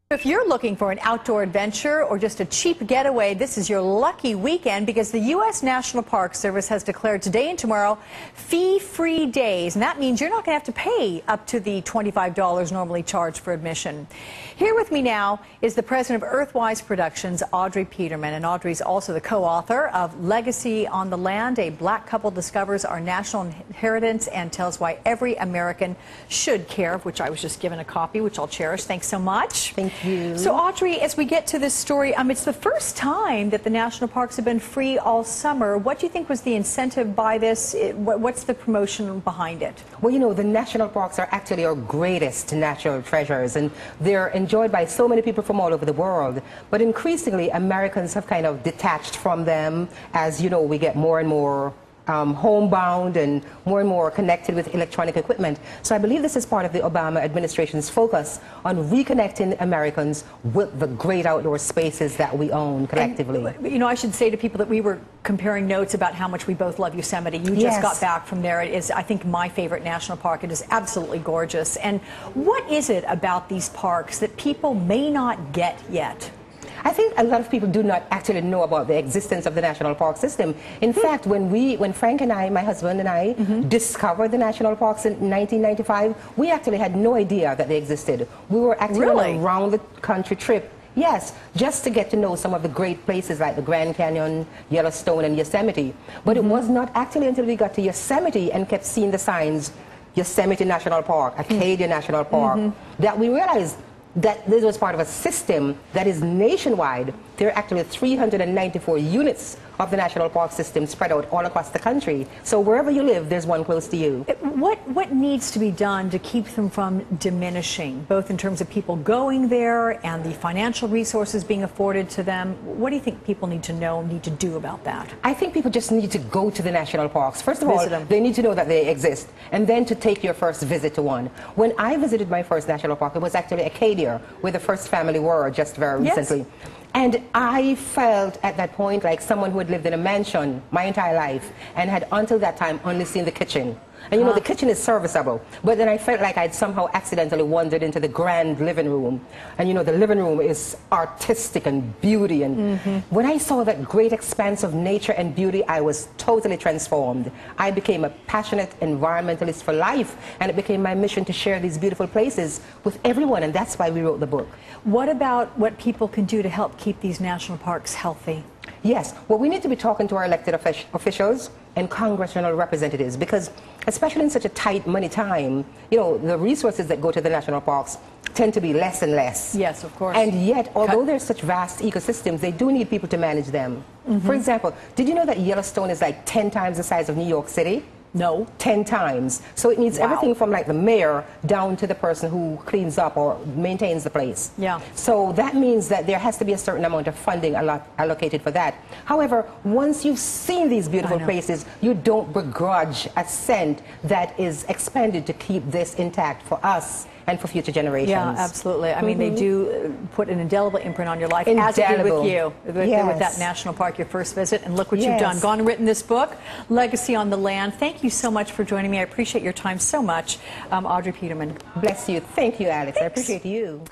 If you're looking for an outdoor adventure or just a cheap getaway, this is your lucky weekend because the U.S. National Park Service has declared today and tomorrow fee-free days. And that means you're not going to have to pay up to the $25 normally charged for admission. Here with me now is the president of Earthwise Productions, Audrey Peterman. And Audrey's also the co-author of Legacy on the Land, a black couple discovers our national inheritance and tells why every American should care, of which I was just given a copy, which I'll cherish. Thanks so much. Thank you. So Audrey, as we get to this story, it's the first time that the national parks have been free all summer. What do you think was the incentive by this? What's the promotion behind it? Well, you know, the national parks are actually our greatest natural treasures, and they're enjoyed by so many people from all over the world. But increasingly, Americans have kind of detached from them as, you know, we get more and more homebound and more connected with electronic equipment. So I believe this is part of the Obama administration's focus on reconnecting Americans with the great outdoor spaces that we own collectively. And, you know, I should say to people that we were comparing notes about how much we both love Yosemite. You just got back from there. It is, I think, my favorite national park. It is absolutely gorgeous. And what is it about these parks that people may not get yet? I think a lot of people do not actually know about the existence of the national park system. In fact, when Frank and I, my husband and I, discovered the national parks in 1995, we actually had no idea that they existed. We were actually on a round the country trip. Yes, just to get to know some of the great places like the Grand Canyon, Yellowstone, and Yosemite. But it was not actually until we got to Yosemite and kept seeing the signs, Yosemite National Park, Acadia National Park, that we realized that this was part of a system that is nationwide. There are actually 394 units of the national park system spread out all across the country. So wherever you live, there's one close to you. What needs to be done to keep them from diminishing, both in terms of people going there and the financial resources being afforded to them? What do you think people need to know, need to do about that? I think people just need to go to the national parks. First of all, they need to know that they exist, and then to take your first visit to one. When I visited my first national park, it was actually Acadia, where the first family were just very recently. And I felt at that point like someone who had lived in a mansion my entire life and had until that time only seen the kitchen. And you know, the kitchen is serviceable, but then I felt like I'd somehow accidentally wandered into the grand living room. And you know, the living room is artistic and beauty. And when I saw that great expanse of nature and beauty, I was totally transformed. I became a passionate environmentalist for life, and it became my mission to share these beautiful places with everyone, and that's why we wrote the book. What about what people can do to help keep these national parks healthy? Yes, well, we need to be talking to our elected officials and congressional representatives, because especially in such a tight money time, you know, the resources that go to the national parks tend to be less and less. Yes, of course. And yet, although there's such vast ecosystems, they do need people to manage them. For example, did you know that Yellowstone is like 10 times the size of New York City? No. 10 times. So it needs everything from like the mayor down to the person who cleans up or maintains the place. Yeah. So that means that there has to be a certain amount of funding allocated for that. However, once you've seen these beautiful places, you don't begrudge a cent that is expended to keep this intact for us and for future generations. Yeah, absolutely. I mean, they do put an indelible imprint on your life, as they did with you, with that national park, your first visit. And look what you've done. Gone and written this book, Legacy on the Land. Thank you so much for joining me. I appreciate your time so much. Audrey Peterman. Bless you. Thank you, Alex. I appreciate you.